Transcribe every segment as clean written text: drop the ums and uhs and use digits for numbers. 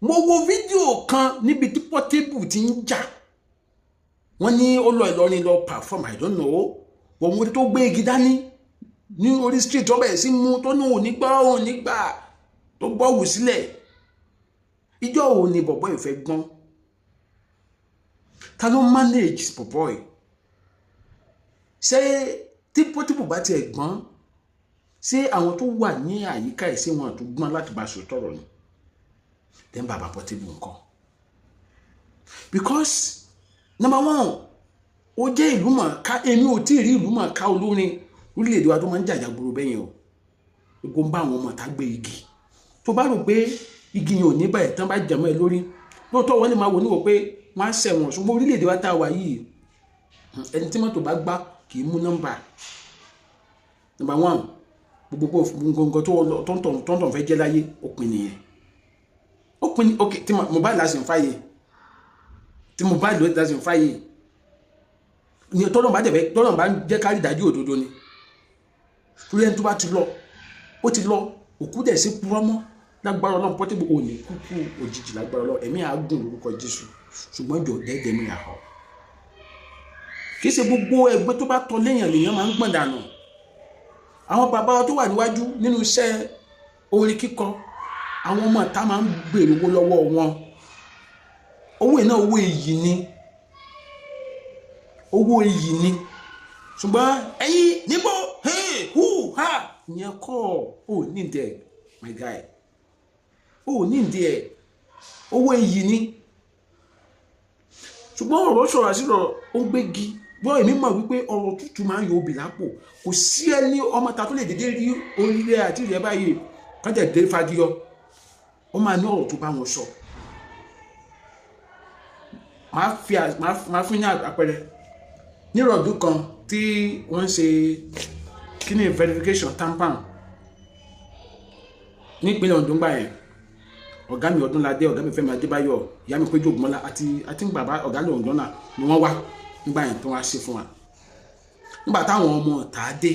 mo wo fídíò kan níbi tí Portable ti ń jà wọ́n ní ó lọ Ìlọrin lọ perform I don't know wọ́n mú tó gbé igi dání ní orí street tó bẹ̀rẹ̀ sí mú tó ní òun nígbà tó gbọ́wù sílẹ̀ ìjọ òun ni bọ̀bọ́ ìfẹ́ gbọ́n ta ló manage bọ̀bọ́ ẹ̀ ṣé tí Portable bá tiẹ̀ gbọ́n ṣé àwọn tó wà ní àyíká ẹ̀ ṣé wọn tó gbọ́n láti bá aṣọ tọrọ ni then bàbá Portable nǹkan because number one ó jẹ́ ìlú mọ̀ọ́ká èmi ò tí ì rí ìlú mọ̀ọ́ká olórin orílẹ̀-èdè wa tó máa ń jàjàgboro bẹ́yẹn o gbogbo ń bá àwọn ọmọ tá gbé igi tó bá rò pé igi yẹn ò ní báyìí tán bá jẹmọ́ ẹ lórí lóòótọ́ wọ́n lè máa wò níwò pé wọ́n á ṣẹ̀wọ̀n ṣùgbọ́n orílẹ̀-èdè wa tá a wà yìí ẹni tí mọ́tò bá gbá kì í mú nọ́mbà number one gbogbo nǹkan tó ń tọ̀ fẹ́ jẹ́ láyé òpin nìyẹn òpin ok tí mobile láti ń fàyè tí mobile láti ń fàyè ní tọ́lọ̀ bá jẹ́ kárí ìdájú òdodo ni torí ẹni tó bá ti lọ ó ti lọ òkú dẹ̀ sí púrọ́mọ́ lágbára Ọlọ́run Portable ò ní kúkú òjijì lágbára Ọlọ́run ẹ̀mí àágùn lórúkọ Jésù ṣùgbọ́n jọ dẹ́dẹ́ mi àhọ́ kì í ṣe gbogbo ẹgbẹ́ tó bá tọ́ léèyàn lèèyàn máa ń gbọ̀n dànù àwọn bàbá tó wà níwájú nínú iṣẹ́ orin kíkọ àwọn ọmọ ìta máa ń gbèrò owó lọ́wọ́ wọn owó iná owó iyì ni ṣùgbọ́n ẹ̀yin níbo ha ìyẹn kọ́ ò ní ìdẹ̀ my guy ò ní ìdẹ̀ owó iyì ni ṣùgbọ́n ọ̀rọ̀ ṣọ̀rọ̀ àṣírọ̀ ó gbégi gbọ́ èmi mọ̀ wípé ọ̀rọ̀ tútù máa ń yọ obì lápò kò sí ẹni ọmọ ta tó lè dédé rí orílẹ̀ àti ìrẹ́ báyìí kọ́jẹ̀ dé fagiyọ ó máa ní ọ̀rọ̀ tó bá wọn sọ máa fún ní àpẹẹrẹ nírọ̀dún kan tí wọ́n ṣe kíní verification tampan nípínlẹ̀ Ondo gbà yẹn ọ̀gá mi Ọdúnládé ọ̀gá mi Fẹ́mi Adébáyọ̀ ìyá mi Péjú Ògúnmọ́lá àti bàbá ọ̀gá mi Ondo náà ni wọ́n wá nígbà yẹn tó wá ṣe fún wa nígbà táwọn ọmọ ọ̀tá dé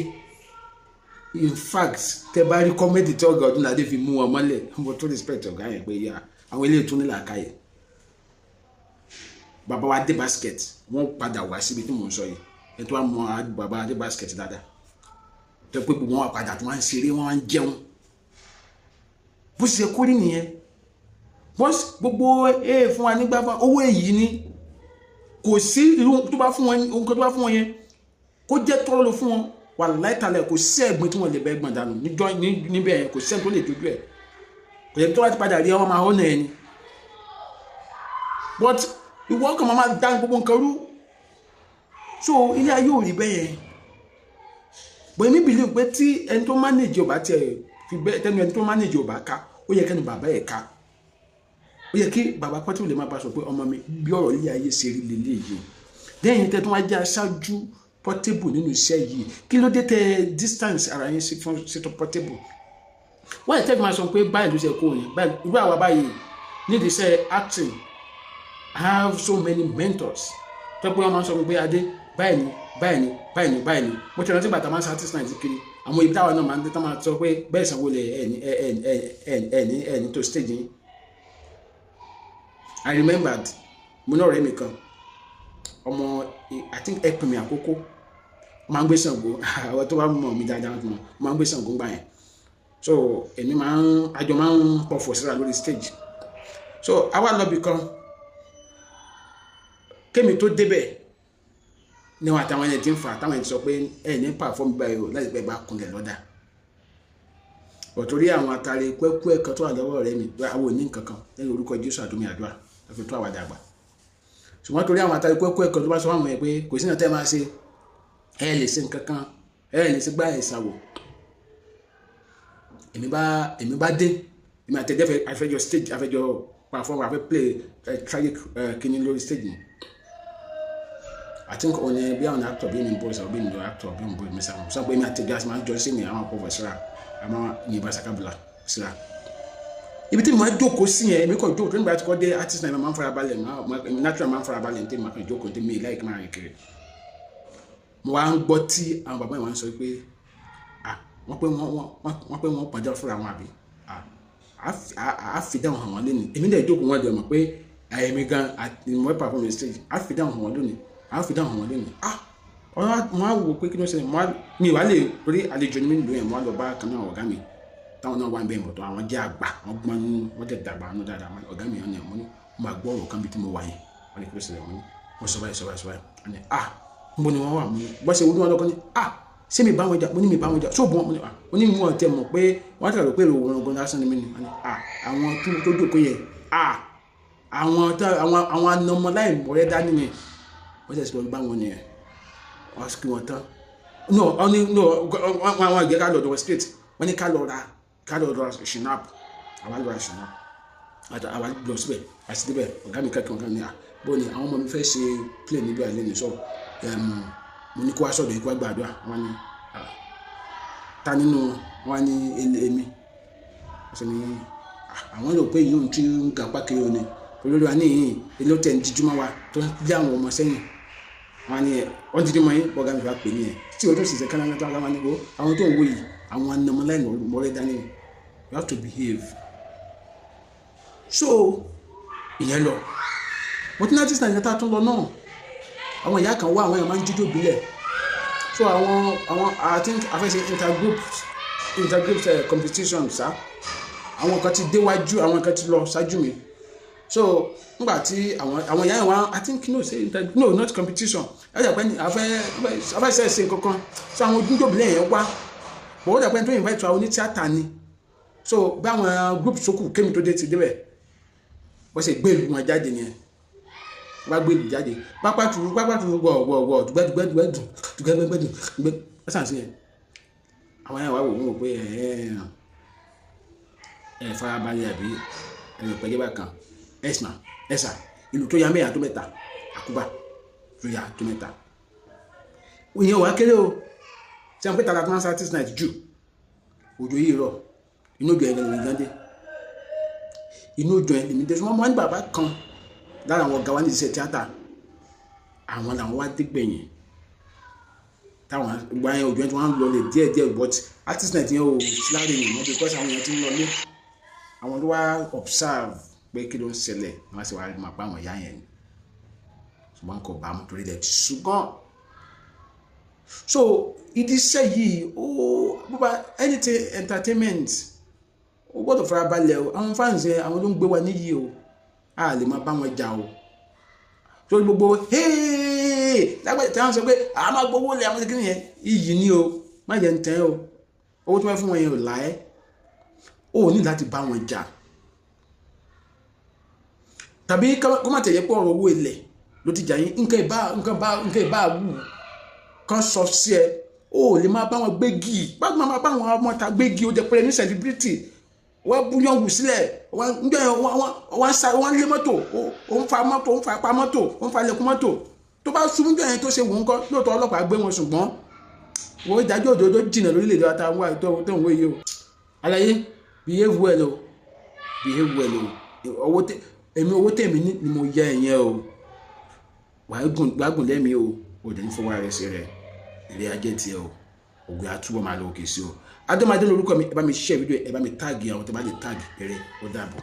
in fact tẹ bá rí kọ́mẹ́dì tí ọ̀gá Ọdúnládé fi mú wọn mọ́lẹ̀ mo tó respect ọ̀gá yẹn pé ya àwọn ilé ìtúni làákàyè bàbá wa dé basket wọ́n padà wá síbi tí mò ń sọ yìí ẹ tó wá mọ bàbá dé basket dáadáa tẹ pé gbogbo wọn padà tó wá ń ṣeré wọn wá ń jẹun bó ṣe kórìí nìyẹn gbogbo fún wa nígbà fún owó èyí ni kò sí irú tó bá fún wọn nǹkan tó bá fún wọn yẹn kó jẹ́ tọ́rọ ló fún wọn wà láìtàlẹ̀ kò sí ẹ̀gbìn tí wọ́n lè bẹ́ gbọ̀n dànù níbẹ̀ yẹn kò sí ẹ̀gbìn tó lè dojú ẹ̀ kò yẹ tó wá ti padà rí ọmọ máa họ́nà ẹni but ìwọ ọkàn máa dá gbogbo nǹkan rú so ilé ayé ò rí bẹ́ẹ̀ yẹn but èmi believe pé tí ẹni tó manage ọba tiẹ̀ fi bẹ́ẹ̀ tẹ́nu ẹni tó manage ọba ká ó yẹ kẹ́nu bàbá ẹ̀ ká ó yẹ kí bàbá Portable lè máa bá sọ pé ọmọ mi bí ọ̀rọ̀ ilé ayé ṣe rí lélẹ̀ yìí lẹ́yìn tẹ́ tó wá jẹ́ aṣáájú Portable nínú iṣẹ́ yìí kí ló dé tẹ distance ara yín sí fún ṣètò Portable wọ́n yẹ tẹ́gbọ́n máa sọ pé báyìí ló ṣe kó yẹn báyìí irú àwa báyìí nídìí iṣẹ́ acting I have so many mentors tẹ́ pé wọ́n máa sọ pé adé báyìí ni mo ti rántí bàtà máa ń satis náà ti kiri àwọn ibi táwọn náà máa ń dé tán máa sọ pé bẹ́ẹ̀ sanwó lẹ̀ ẹni tó stage yín I remembered mo náà rẹ̀ mi kan ọmọ I think ẹ pè mí àkókò máa ń gbé Ṣàngó àwọn tó bá mọ̀ mí dáadáa máa ń gbé Ṣàngó gbà yẹn so èmi àjọ máa ń pọ̀fọ̀ síra lórí stage so àwa lọ́bì kan kémi tó débẹ̀ ní wọn àtàwọn ẹni tí ń fa àtàwọn ẹni sọ pé ẹ ní perform báyìí o láti pẹ́ bá kunlẹ̀ lọ́dà ọ̀tọ́rí àwọn àtàrí pẹ́kú ẹ̀kan tó wà lọ́wọ́ rẹ̀ mi àwọn òní nǹkankan lẹ́yìn orúkọ Jésù àdúmí àdúrà láfi tó àwàdà àgbà ṣùgbọ́n torí àwọn àtàrí pẹ́kú ẹ̀kan tó bá sọ fún àwọn ẹ̀ pé kò sí náà tẹ́ máa ṣe ẹ lè ṣe nǹkankan ẹ lè ṣe gbá ìsàwò èmi bá dé èmi àtẹ̀jẹ́ àfẹ́jọ stage àfẹ́jọ perform àfẹ́ play tragic kíní lórí stage ni I think on bí àwọn actor bí mi boys or bí mi actor bí mi boy mi sáwọn sọ pé mi àtẹ̀jẹ́ àti máa jọ sí mi àwọn akọ̀wé síra àmọ́ yìnbọn sakabula síra ibi tí mo máa jókòó sí yẹn èmi kàn jókòó tó nígbà tí kò dé artist náà máa ń farabalẹ̀ èmi natural máa ń farabalẹ̀ ní máa kàn jókòó tí mi láìkí máa rìn kiri mo wá ń gbọ́ tí àwọn bàbá yẹn wá ń sọ pé wọ́n pé wọ́n pàjá fúnra wọn àbí a fi dáhùn àwọn lónìí èmi dẹ̀ jókòó wọn dẹ̀ mọ̀ pé èmi gan mo perform stage a fi dáhùn àwọn lónìí mo á wò pé kí ló ṣe mi wà lè rí àlejò ní mi lóyún mo á lọ bá kan náà ọ̀gá mi táwọn náà wà ń bẹ̀ bọ̀tọ̀ àwọn jẹ́ àgbà wọ́n gbọ́n nínú wọ́n tẹ̀ dàgbà nínú dáadáa ọ̀gá mi ọ̀nà mo ní mo máa gbọ́ ọ̀rọ̀ kan bí tí mo wà yẹn wọ́n ní kí ló ṣe mo ní mo sọ báyìí wọ́n ní níbo ni wọ́n wà mo ní bọ́ ṣe wọ́n lọ́kọ́ ní ṣé mi bá wọn jà mo ní mi bá wọn jà ṣó bọ́n mo ní mo tẹ̀ mọ̀ pé wọ́n tẹ̀lé pé òun ọgbọ́n lásán ni mí ni wọ́n ní àwọn tó jókòó yẹn àwọn anamọ láì mọ̀rẹ́ dání yẹn wọ́n tẹ̀sí lọ bá wọn nìyẹn wọ́n sì kí wọn tán àwọn àgbẹ̀ ká lọ́dọ̀ wọ́n straight wọ́n ní ká lọ ra shinap àwa lọ ra shinap àwa lọ síbẹ̀ àti síbẹ̀ ọ̀gá mi kẹ́kọ̀ọ́ kan ní bó ni àwọn ọmọ mi fẹ́ ṣe play níbi àlẹ́ ní sọ mo ní kó wá sọ̀dọ̀ ikú àgbàdua wọ́n ní ta nínú wọn ní èmi ṣe ni àwọn lò pé yìí tí ń ga pákiri òní olórí wa níyìn ilé tẹ̀ ń jíjúmọ́ wa tó ń lé àwọn ọmọ sẹ́yìn wọn ni wọ́n ti dí mọ́ yín bọ́gá mi bá pè ní ẹ̀ tí o tó sì ṣe kánná tó àwọn níbo àwọn tó ń wò yìí àwọn anamọ́láì mọ́rẹ́ dání you have to behave so ìyẹn lọ mo ti ní artist náà ìyẹn tún lọ náà àwọn ìyá kan wá àwọn èèyàn máa ń jíjó bílẹ̀ so àwọn I think afẹ́sẹ̀ intergroup competition sá àwọn kan ti déwájú àwọn kan ti lọ ṣáájú mi so nígbà tí àwọn ìyá yẹn wá I think no not competition ẹ jà pé afẹ́sẹ̀ ṣe kankan so àwọn jíjó bílẹ̀ yẹn wá bọ̀ ó jà pé tó invite àwọn onítíátà ni so bí àwọn group sókù kémi tó dé ti débẹ̀ wọ́n ṣe gbé ìlú wọn jáde nìyẹn wọ́n gbé ìlú jáde pápá turu wọ̀ dùgbẹ́dùgbẹ́dùn ẹ̀sán sí yẹn àwọn yẹn wá wò wọ́n pé ẹ̀ farabalẹ̀ àbí ẹ̀rọ pẹ̀jẹ́ bá kan ẹ̀sà ìlú tó ya mẹ́yà tó mẹ́ta àkúbà tó ya tó mẹ́ta ìyẹn wà kéré o tí a ń pè tààrà tó ń sá artist night jù òjò yìí rọ inú òjò ẹ̀rọ ìgbàndé inú òjò ẹ̀ lèmi tẹ́sí wọ́n mọ́ ní bàbá kan lára àwọn ọ̀gá wa ní iṣẹ́ tíátà àwọn làwọn wá dé gbẹ̀yìn táwọn gba yẹn òjò ẹ̀ tí wọ́n ń lọ lè díẹ̀ but artist night yẹn ò síláàrí yìí wọ́n because àwọn yẹn ti ń lọ lé àwọn tó wá observe pé kí ló ń ṣẹlẹ̀ wọ́n sì wá máa pa àwọn ìyá yẹn ṣùgbọ́n kò bá mú torí lẹ̀ ṣùgbọ́n so ìdí iṣẹ́ yìí ó bóbá anything entertainment ó gbọ́dọ̀ farabalẹ̀ o àwọn fans yẹn àwọn ló ń gbé wa níyì o a lè máa bá wọn jà o so gbogbo lágbàtí táwọn sọ pé a máa gbowó lẹ àwọn kékeré yẹn iyì ni o má jẹ́ ń tẹ́ o owó tó wá fún wọn yẹn ò láẹ́ o ní láti bá wọn jà tàbí kó má tẹ̀yẹ pọ̀ ọ̀rọ̀ owó ilẹ̀ ló ti jà yín nǹkan ìbá wù kan sọ sí ẹ o lè máa bá wọn gbégi báwo máa bá wọn ọmọ ta gbégi o jẹ pé ní celebrity wọ́n búyàn wù sílẹ̀ wọ́n lé mọ́tò ó ń fa mọ́tò ó ń fa apá mọ́tò ó ń fa lẹ́kùn mọ́tò tó bá súnmọ́ jẹ́ yẹn tó ṣe wù ń kọ́ lóòótọ́ ọlọ́pàá gbé wọn ṣùgbọ́n wọ́n ìdájọ́ òdodo jìnnà lórílẹ̀‐èdè wa táwọn wà tó ń wé yìí o àlàyé behave well o owó tèmi ni mo yá ẹ̀yẹn o wàá gùn lẹ́mìí o òde ní fọwọ́ rẹ̀ sí rẹ̀ ilé ajé tiẹ̀ o ògùn àtúbọ̀ máa lọ òkè sí o adọ́mọdé lórúkọ mi ẹ bá mi share fídíò ẹ bá mi táàgì àwọn tó bá lè táàgì eré ó dàbọ̀.